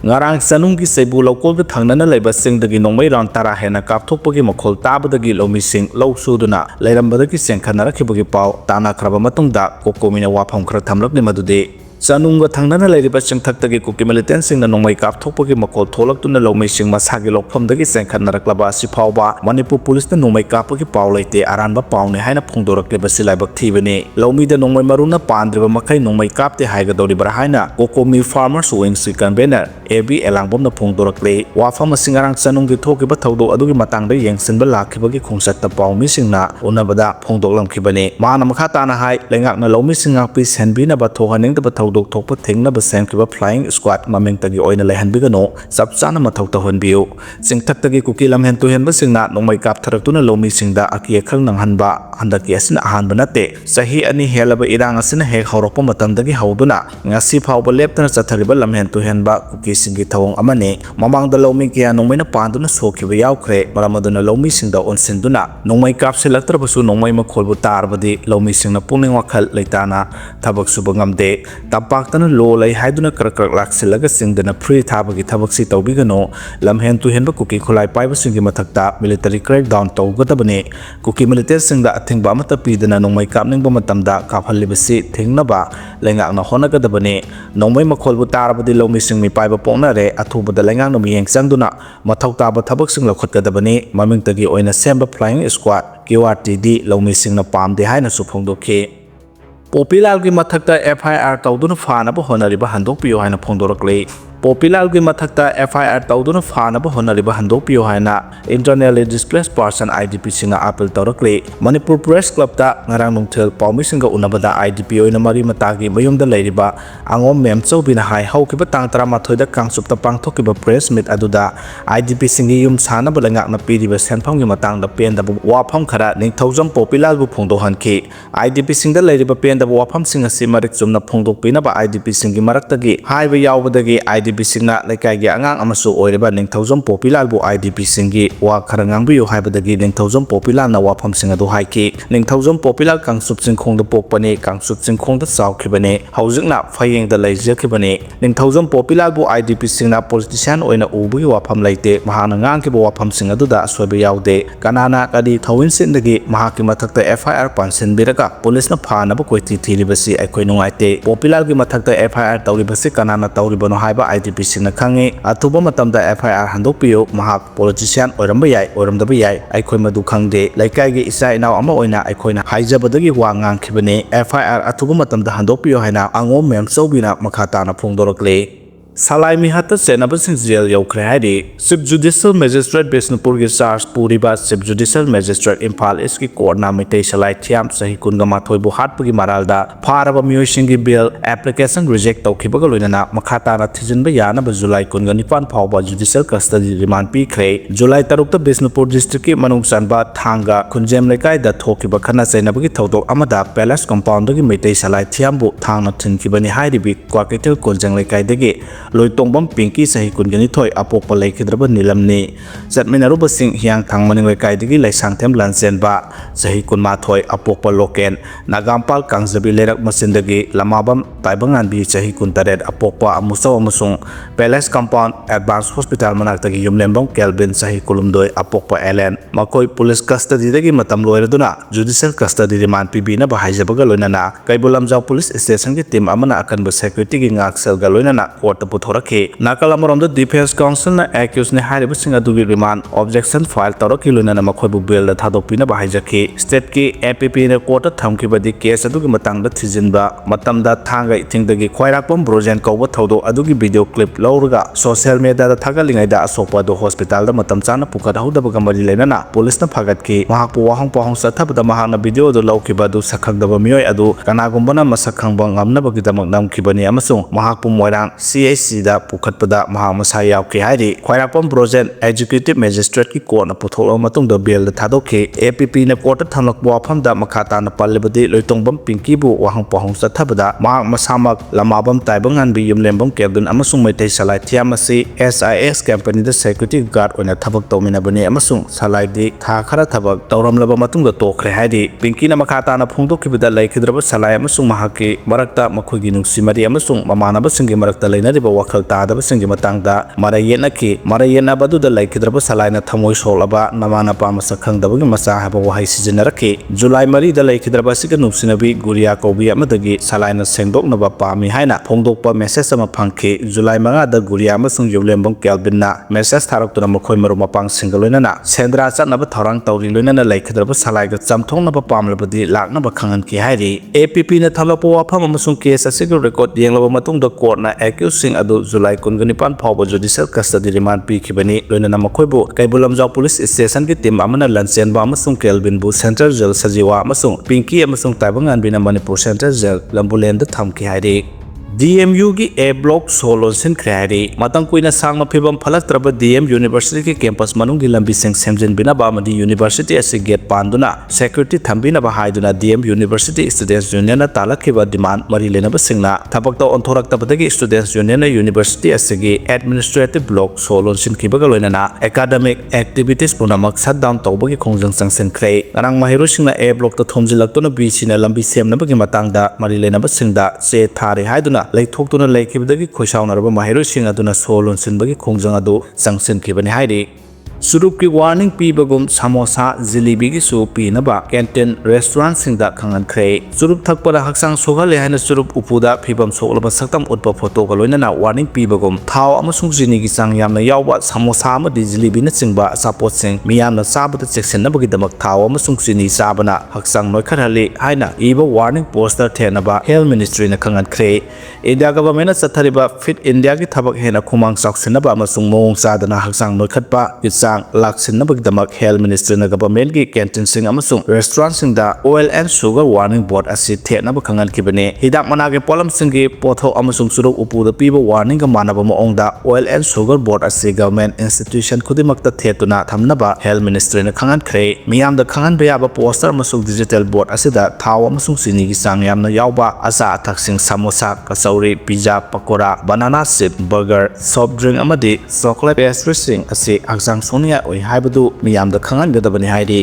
ngarang sanunggi sebu lokol ga thangnana leiba singdagi nongmai ran tara hena kapthokpagi makhol tabadagi lomi sing low suduna leirambadagi sengkhanarakhibagi pau tana khraba matungda Cocomi na wafam khra thamlakni madude Sanunga thangnana leiriba singthaktagi kuki militant singna nongmai kapthokpagi makhol tholaktuna lomai sing masagi lokphamdagi sengkhanaraklaba asi phawba Manipur police na nongmai kapagi pau leite aranba paune haina phongdorakleba silaibak thibani lomi da nongmai maruna pandriba makai nongmai kapte haigadoribra haina Cocomi farmers wing si convener AB elangbom na phongdorakle wafam singarang sanungi thokiba thawdo adugi matangda yengsinba lakhibagi khongsatta pau mi singna unabada phongdoklamkhibani mana makhata na hai lengakna lomi singak pi senbina ba thohanengda ba dok thokpa thengna ba senkiba flying squad mameng tagi oina lehanbigano sabchana mathau tahonbiu singthaktagi kuki lamhen tuhenba singna nongmai kap tharaktuna lomi singda akia khang nanghanba handaki asina ahanba nate sahi ani helaba irang asina hek hawrokpa matamdagi hawduna ngasi phawba leptana chathariba lamhen tuhenba kuki singi thawong amane mamangda lomi kya nongmaina panduna sokhiba yawkhre maramaduna lomi singda onsinduna nongmai kap selaktrabasu nongmai makholbu tarbadi lomi singna pungning wakhal leitana thabak suba ngamde Tampaktana lo lay haiduna karak laksilaga singdana free thabagi thabak si tawbigano lamhen tuhenba kuki khulai paiba singi mathakta military crackdown tawgadabane kuki military singda athingba amata pidana nongmai kapningba matamda kaphalibasi thingnaba lengakna honagadabane nongmai makholbu tarabadi lomi singmi paiba ponare athubada lengakna miyeng changduna mathau taba thabak sing lokhatgadabane mamingtagi oina semba flying squad QRTD lomi singna pamde haina suphongdokhe Popilal gi mathakta FIR tawduna fanaba honariba handokpiyo haina phongdorakle Popilal gi mathakta FIR tawduna fanaba honariba handokpiyo haina internally displaced person IDP singa appeal tawrakle Manipur Press Club ta ngarang nungthel pawmi singa unabada IDP oina mari matagi mayumda leiriba angom mem chawbina hai haukiba tang 13 da kangsupta pangthokiba press meet aduda IDP singi yum sanaba lengakna piriba senphanggi matangda pendaba wafam khara ningthaujam Popilal bu phongdohanki IDP singda leiriba pendaba wafam singa simarik chumna phongdokpinaba IDP singi maraktagi haiba yawbadagi IDP singna lekai angang amasu oireba ningthaujam Popilal bu IDP singi wa khara ngangbiyo haibadagi ningthaujam Popilal na wafam singa do haiki ningthaujam Popilal kangsup singkhongda pokpani kangsup singkhongda chawkhibane haujikna phayengda leijakhibane ningthaujam Popilal bu IDP singna politician oina ubugi wafam leite mahana ngangkiba wafam singa duda soiba yawde kanana kadi thawin sindagi mahaki mathakta FIR pansinbiraga police na phanaba koiti thilibasi aikhoi nungaite Popilal gi mathakta FIR tawribasi kanana tawribano haiba IDP singna khangi athuba matamda FIR handokpiyo mahak politician oiramba yai oiramdaba yai aikhoi madu khangde laikai gi isa inaw ama oina aikhoina haijabadagi wa ngangkhibane FIR athuba matamda handokpiyo haina angom mem chawbina makhata na phongdorakle Salai mihata senabasing jail ywgre haidi subjudicial magistrate Bisnupur gi charge puriba subjudicial magistrate Imphal East ki court na mitei Salai thiam sahi kunga mathoi bu hatpagi maralda pharaba mioising gi bill application reject tawkhibaga loinana makhata na thijinba yana ba July kunga 9 phawba judicial custody remand pikre July 3 ta Bisnupur district ki manung sanba thanga khunjem lekai da thokiba khana chainabagi thodok amada palace compound gi mitei Salai thiam bu thangna thinkibani hairibi kwaketel konjang lekai degi Loitongbam Pinky sahi kungani thoi apokpa laikhidraba nilamni chatminaruba sing hiang thangmaning lekai digi laisang them lansenba sahi kunma thoi apokpa loken nagampal kangjabi lerak masindagi lamabam taibangan bi sahi kuntaret apokpa amusaw amusung palace compound advanced hospital manaktagi yumlembam kelvin sahi kulumdoi apokpa elen makoi police custody dagi matam loiraduna judicial custody remand pibina ba haijabaga loinana kaibulamjaw police station gi team amana akanba security gi ngaksel ga loinana court thorakhe nakal amaramda defense council na accused ne hariba singa dugi remand objection file tawrakhi loinana makhoibu bail da thadokpina ba haijakhe state ki APP ne court thamkhibadi case adugi matangda thijinba matamda thanga ithingdagi khwairakpam brojen kawba thawdo adugi video clip lawraga social media da thagalingai da asokpa do hospital da matam chana pukat haudabaga mari leinana police na phagatki mahakpu wahang pahang sathabada mahana video do lawkhiba du sakhangdaba mioi adu kanagumbana masakhangba ngamnabagi damak namkhibani amasung mahakpu moirang CAC da pukhatpada mahamasa yawke hairi khwairakpam brojen executive magistrate ki court na putholo matungda bail da thadokhe APP na court thamlak wafam da makhata na pallebadi loitongbam Pinky bu wahang pahang sathabada mahak masamak lamabam taibangan bi yumlembam kelvin amasung maitai Salai thiamasi SIS company da security guard oina thabak tawminabani amasung Salai di tha khara thabak tawramlaba matungda tokhre hairi Pinky na makhata na phongdokhibada laikhidraba Salai amasung mahaki marakta makhogi nungsimari amasung mamanaba singi marakta leinariba wakhal tadabasinggi matangda marayetnaki marayetnabadudha laikhidraba salaina thamoi solaba namana pamasa khangdabagi macha haba wahai sizinaraki July 3 da laikhidraba siga nupsinabi guria kobi amadagi salaina sengdoknaba pami haina phongdokpa message ama phangki July 5 da guria amasung yulembong kelbinna message tharoktuna mokhoi maru mapang singaloinana sendra chatnaba thorang tawri loinana laikhidraba salaiga chamthongnaba pamlabadi laknaba khangan ki hairi APP na thalapa wafam amasung case asiga record yenglaba matungda court na accused sing adu July 19 phawba judicial custody remand pikibani loinana makhoibu kaibulamjaw police station ki team amana lanchenba amasung kelvin bu central jail sajiwa amasung pinky amasung taibangan bina Manipur central jail lambulenda thamki hairi DMU की A block solution create matang kuina sangma phibam phalaktraba DM University की campus manungi lambi seng semjin bina ba madi university ase gate panduna security thambina ba haiduna DM University students union na talakhiba demand mari lenaba singna thabakta onthorakta badagi students union na university ase gi administrative block solution khibaga loinana academic activities punamak shutdown tawbagi khongjang sangsen khrei anang mahiru singna A block ta thomjilaktuna BC na lambi semnabagi matangda mari lenaba singda che thare haiduna laithoktuna laikhibdagi khoisawnaraba mahiroising aduna solon sinbagi khongjang adu sangsinkhibani hairi Surup ki warning pibagum samosa jalebi gi su pinaba canteen restaurant singda khangan khrei surup thakpara haksang sogale haina surup upuda phibam soglaba saktam utpa photo ga loinana warning pibagum thau amasung jini gi chang yamna yawba samosa ama di jalebi na chingba support sing miyamna sabata cheksenna bagi damak thau amasung jini sabana haksang noikharali haina iba warning poster thenaba health ministry na khangan khrei India government na chathariba fit India gi thabak hena khumang chaksenaba amasung mong sadana haksang noikhatpa laksinabagdamak health ministry na government gi canteen sing amasung restaurant sing da oil and sugar warning board asi thenaba khangan kibane hidak manage polam singi potho amasung suruk upu da piba warning ga manaba maong da oil and sugar board asi government institution khudimakta thetuna thamnaba health ministry na khangan khrei miyam da khangan bayaba poster amasung digital board asi da thaw amasung sini gi sang yamna yawba asa athak sing samosa kasauri pizza pakora banana chip burger soft drink amadi chocolate pastry sing asi aksang sonia oi haibadu miyamda khangan gadabani hairi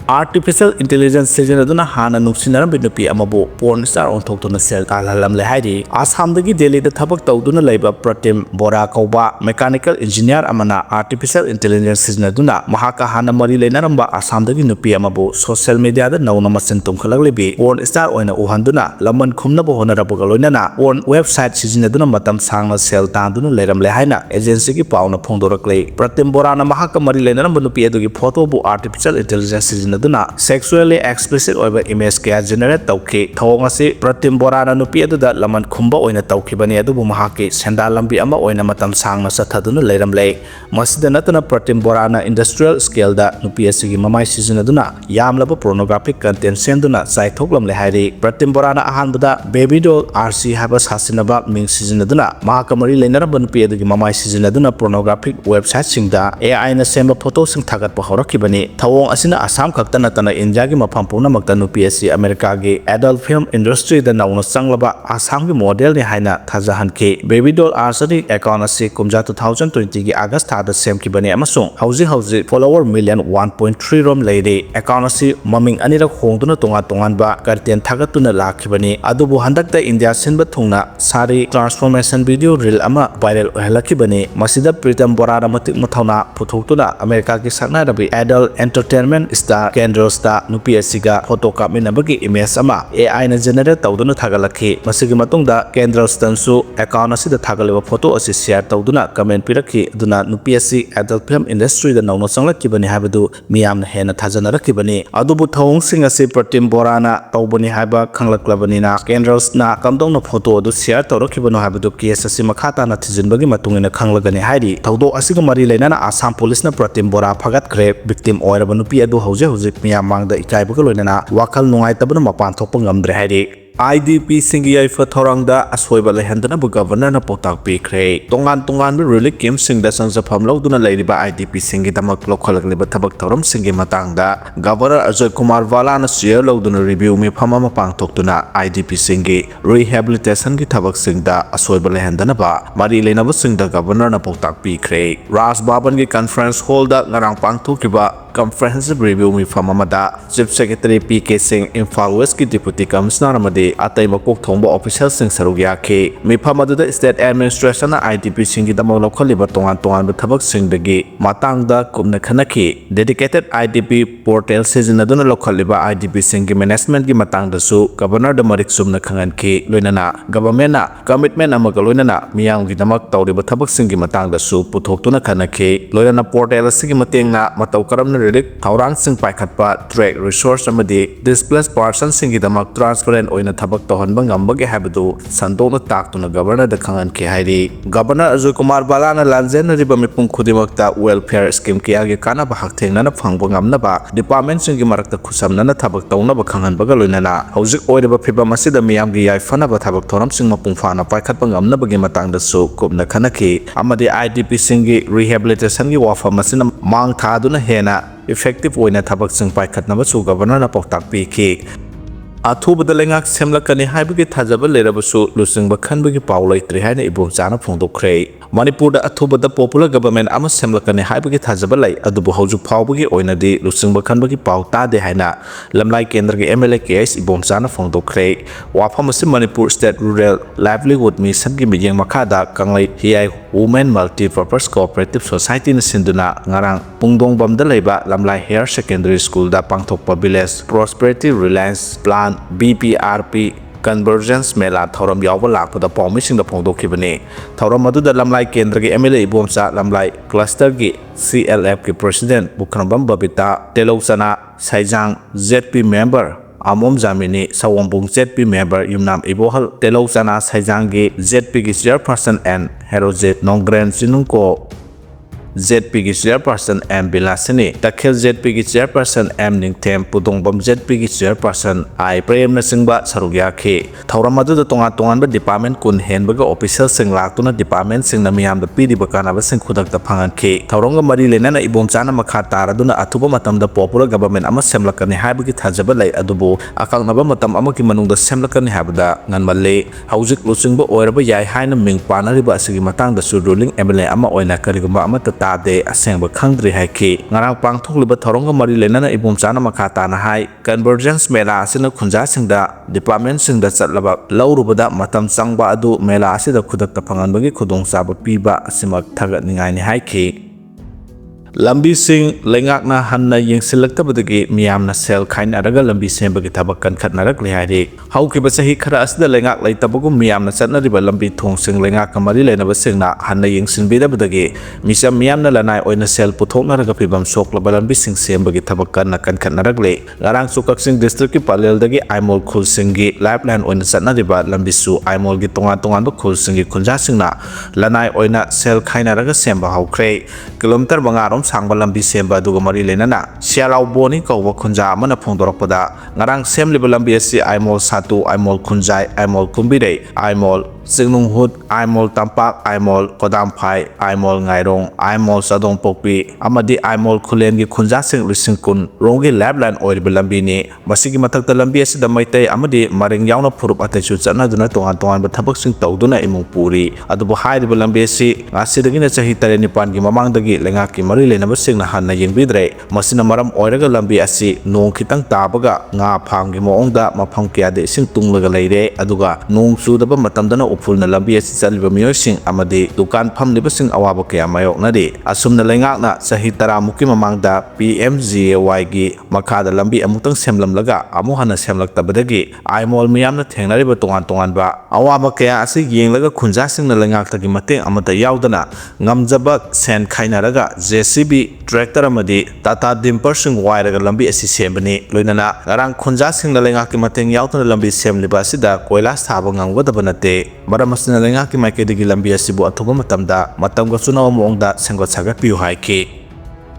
Artificial intelligence sizinaduna hana nuksinarambin nupi amabu porn star onthoktuna sel kalhalamle hairi Assamdagi Delhi da thabak tawduna leiba Pratim Bora kauba mechanical engineer amana artificial intelligence sizinaduna mahaka hana mari leinaramba Assamdagi nupi amabu social media da nauna masen tumkhalaglebi porn star oina uhanduna laman khumna bo honarabu galoinana porn website sizinaduna matam sangna sel tanduna leiramle haina agency gi pauna phongdorakle Pratim Bora na mahaka mari leinaramba nupi adugi photo bu artificial intelligence aduna sexually explicit oiba image kaya generate tawki thawong asi Pratim Bora na nupi aduda laman khumba oina tawkibani adubu mahaki senda lambi ama oina matam sangna sathaduna leiramle masida natana Pratim Bora na industrial scale da nupi asigi mamai season aduna yamlaba pornographic content senduna saithoklamle hairi Pratim Bora na ahanbada baby doll RC haba sasinaba ming season aduna mahakamari leinaramba nupi adugi mamai season aduna pornographic website singda AI na semba photo sing thagat pa horakibani thawong asina Assam Tana India gi mafam puna makta nupi asi America gi adult film industry da nauna changlaba Assam gi model ni haina thajahan ki baby doll arsari account asi kumja 2020 gi August thada sem ki bani amasung hauji follower million 1.3 rom leide account asi maming anira khongduna tongan ba content thagatuna lakhibani adubu handakta India sinba thungna sari transformation video reel ama viral ohelakibani masida Pratim Bora na matik mathauna phuthokuna America gi sakna rabi adult entertainment star Kendros da nupi asiga photo kapminabagi image ama AI na generate tawduna thagalakhi masigi matungda Kendros tansu account asida thagaleba photo asi share tawduna comment pirakhi aduna nupi asi adult film industry da nawna changlakibani habadu miyamna hena thajanarakibani adubu thawong sing asi Pratim Bora na tawbani haba khanglaklabani na Kendros na kamdongna photo adu share tawrakibano habadu case asi makhata na thijinbagi matungina khanglagani hairi thawdo asiga mari leinana Assam police na Pratim Bora phagat kre victim oiraba nupi adu hauji miyam mangda ikaibaga loinana wakal nungaitabana mapan thokpa ngamdre hairi IDP singi yaifa thorangda asoiba lehandana bu governor na potak pikre tongan relief camp singda sangjafam lawduna leiriba IDP singi damak lokhalakliba thabak thoram singi matangda governor Ajay Kumar Vala na share lawduna review mi phama mapang thoktuna IDP singi rehabilitation gi thabak singda asoiba lehandana ba mari leinaba singda governor na potak pikre Raj Bhavan gi conference hall da ngarang pangthokiba comprehensive review mifam amada Chief Secretary PK Singh Imphal West ki Deputy Commissioner amadi atai makok thongba official sing saruk yake mifam aduda State Administration na IDP sing gi damok lokhaliba tongan thabak sing dagi matangda kumna khanaki dedicated IDP portal sijinaduna lokhaliba IDP sing gi management gi matangda su Governor da marik sumna khangan ki loinana government na commitment amaga loinana miyang gi damak tawriba thabak sing gi matangda su puthok kanake loyana portal sigi matengna matau karamna relic thaurang sing paikhatpa twre resource amadi displaced person singi damak transparent oina thabak tohonba ngambage habadu sandona taktuna governor da khangan ke hairi governor Ajay Kumar Balana lanjen riba mipung khudimakta welfare scheme ki age kana ba hakthengna na phangbo ngamna ba department singi marakta khusamna na thabak tawna ba khangan baga loinana hojik oireba phibam asida miyam gi yai fanaba thabak thoram sing mapung phana paikhatpa ngamna bagi matangda su kubna khanaki amadi IDP singi rehabilitation gi wafam asina mang thaduna hena effective oina thabak sing paikhatna ba su governor na poktak pi ki athubada lengak semlakani haibagi thajaba lerabasu lusingba khanbagi paw leitre haina ibom chana phongdokkhre Manipur da athubada popular government ama semlakani haibagi thajaba lai adubu hauju phawbagi oina di lusingba khanbagi paw ta de haina lamlai kendra gi MLA KS ibom chana phongdokkhre wafam asim Manipur State Rural Livelihood Mission gi miyeng makhada kanglai hiai Women Multi-Purpose Cooperative Society na sinduna ngarang pungdong bamda leiba lamlai Higher Secondary School da pangthokpa Village Prosperity Reliance Plan BPRP Convergence Mela Thoram Yawba lakpada pawmising da phongdokhibani Thoram aduda lamlai kendra gi MLA ibomcha lamlai cluster gi CLF gi President Bukhanbam Babita Telosana Saijang ZP member Amom Jamini Sawambung ZP member Yumnam Ibohal Telosana Saijangi ZP gi chairperson and Herojet Nongren Sinungko ZP gi chairperson M Bilasini Takhil ZP gi chairperson M Ningthem Pudongbam ZP gi chairperson I Prem Nasingba Sarugyakhi Thauram adu da tongan ba department kun henbaga official sing laktuna department sing na miyam da pidi bakana ba sing khudak da phangan khi Thauronga mari lenana ibom chana makha taraduna athuba matam da popular government ama semlakani haibagi thajaba lai adubu akangna ba matam ama ki manung da semlakani habada nganmalle haujik lusingba oiraba yai haina ming panariba asigi matang da su ruling MLA ama oina kariguma ama tade asengba khangdri haiki ngarang pangthokliba thoronga mari lenana ibom chana makha tana hai convergence mela asina khunja singda department singda chatlaba laurubada matam changba adu mela asida khudakta phanganbagi khudong chaba piba asimak thagat ningai ni haiki lambi sing lengakna hanna yengsilaktabadagi miyamna sel khainaraga lambi sembagi thabak kan khatnarak lehairi haukiba sahi khara asda lengak laitabagu miyamna chatnariba lambi thong sing lengak kamari lenaba singna hanna yengsinbidabadagi misam miyamna lanai oina sel puthoknaraga pibam soklaba lambi sing sembagi thabak kan khatnarak le ngarang sukak sing district ki paleldagi aimol khul singi lifeline oina chatnariba lambi su aimol gi tongan ba khul singi khunja singna lanai oina sel khainaraga semba haukre kilometer bangarom sangba lambi semba duga mari lenana sialau boni kawba khunja amana phongdorakpada ngarang semliba lambi asi aimol satu aimol khunjai aimol kumbirei aimol singnung hut aimol tampak aimol kodam phai aimol ngairong aimol sadong pokpi amadi aimol khulen gi khunja sing lising kun rongi lablan oiriba lambi ni masigi mathakta lambi asi da maitai amadi maring yauna phurup atai chu chana duna tongan ba thabak sing tawduna imung puri adubu hairiba lambi asi ngasidagi na chahi 9 gi mamangdagi lenga ki mari lenaba singna hanna yengbidre masina maram oiraga lambi asi nong khitang tabaga nga phanggi moongda mafam kya de sing tunglaga leire aduga nong chudaba matamdana upulna lambi asi chaliba miyoising amadi dukan phamliba sing awaba kya mayoknadi asumna lengakna chahi 10 muki mamangda PMGAY gi makhada lambi amutang semlamlaga amu hana semlaktabadagi aimol miyamna thengnariba tongan ba awaba kya asi yenglaga khunja singna lengakta gi mateng amata yaudana ngamjaba sen khainaraga JCB tractor amadi Tata Dimper sing wairaga lambi asi sembani loinana ngarang khunja singna lengaki mateng yautna lambi semliba asida koilas thaba ngangwadaba nate maramasna lengaki maikedigi lambi asibu athuba matamda matamga chunawa moongda senggot sagat piu haiki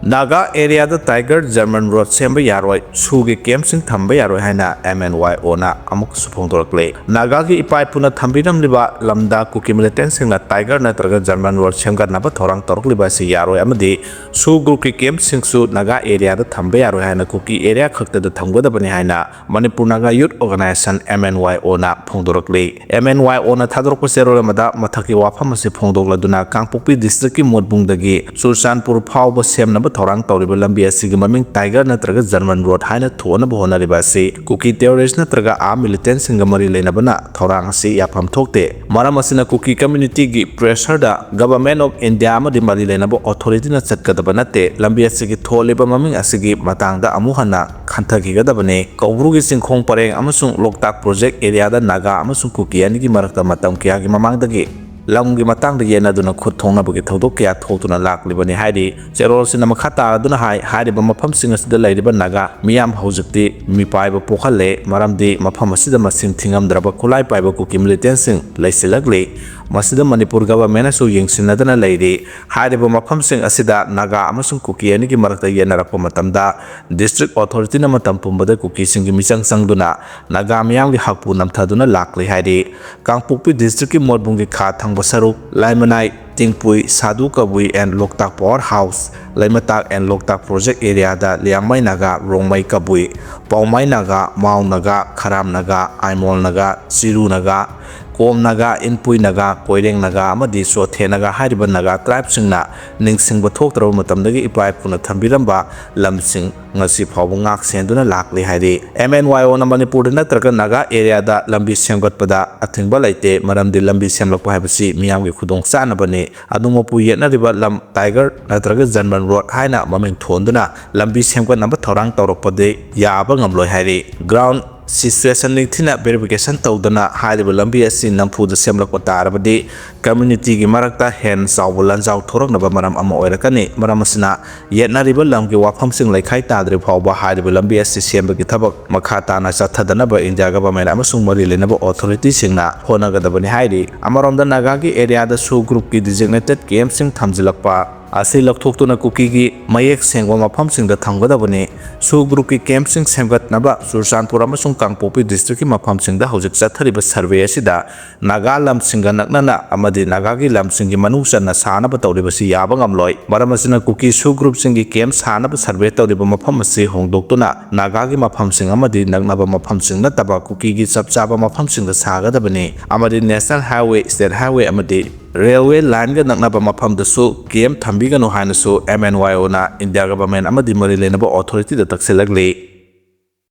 Naga area da Tiger German Road semba yaroi sugi kemsing thamba yaroi haina MNYO na amuk supong dorakle Naga gi ipai puna thambiram liba lamda kukimileten singna Tiger natraga German Road semga naba thorang torok liba si yaroi amadi su group ki kemsing su Naga area da thamba yaroi haina kuki area khakta da thamgoda bani haina Manipur Naga Youth Organization MNYO na phongdorakle MNYO na thadorok serole mada mathaki wafam asi phongdokla duna Kangpokpi district ki modbungdagi Sursanpur phawba semna thorang tawriba lambi asigi maming tiger natraga German road haina thonaba honariba asi kuki terrorist natraga a militant singa mari leinabana thorang asi yapam thokte maram asina kuki community gi pressure da government of India amadi mari leinaba authority na chatkadaba nate lambi asigi tholiba maming asigi matangda amuhana khanthagidabane kawrugi singkhong pareng amasung loktak project area da naga amasung kuki ani gi marakta matam kya gi mamangdagi lamgi matang da yena duna khut thongna bagi thodok kya thotuna laklibani haidi cherol sina makhata duna haidi ba mafam singa sida laidiba naga miyam hojukti mi paiba pokhalle maramdi mafam asida masing thingam draba khulai paiba kuki militant sing laisilagli masida Manipur government asu yengsinadana laidi haidi ba mafam sing asida naga amasung kuki ani gi marakta yena rakpa matamda district authority na matam pumbada kuki singi misang sangduna naga miyam gi hakpu namthaduna lakli haidi kangpukpi district ki morbungi kha Basaruk, Laimanai, Tingpui, Sadu Kabui and Loktak Power House, Laimatak and Loktak Project Area da Liangmai Naga, Rongmai Kabui, Paumai Naga, Mau Naga, Karam Naga, Aimol Naga, Siru Naga, Kom Naga, Inpui Naga, Poireng Naga, Amadi Sothe Naga, Hariban Naga, Tribe Singna, Ningsing Batok Matamdagi Ipai Puna Tambiramba, Lamsing, Ngasi Pawangak Senduna Lakli Hari, MNYO na Manipur natraga Naga area da Lambi Semgot Pada, Atingba Laite, Maram de Lambi Semlok Pahasi, Miami Kudong Sanabane, Adumopu Yetna River Lam Tiger, Natraga Zanman Road, Haina, Maming Tonduna, Lambi Semgot number Torang Toropade, Yabang Amloy Hari, Ground. Situation Thina verification tawdana haidiba lambi asi nampu da semlakpa tarabadi community gi marakta hen sawbulan jaw thoraknaba maram ama oirakani maram asina yetnariba lamgi wafam sing laikhai tadri phawba haidiba lambi asi sembagi thabak makha tana chathadanaba India government amasung mari lenaba authority singna honagadabani haidi amarom da naga gi area da su group ki designated camp sing thamjilakpa asi lakthokuna kuki gi mayek sengwa mafam sing da thamgadabani su group ki camp sing semgatnaba Sursanpur amasung Kangpopi district ki mafam sing da hojik chathariba survey asida naga lam singa naknana amadi naga gi lam sing gi manungsa na sana ba tawriba si yaba ngamloi maram asina kuki su group sing gi camp sana ba survey tawriba mafam asi hongdoktuna naga gi mafam sing amadi naknaba mafam sing na taba kuki gi chapchaba mafam sing da sagadabani amadi national highway state highway amadi railway line ga naknaba mafam da su game thambiga no haina su MNYO na India government amadi mari lenaba authority da takselagli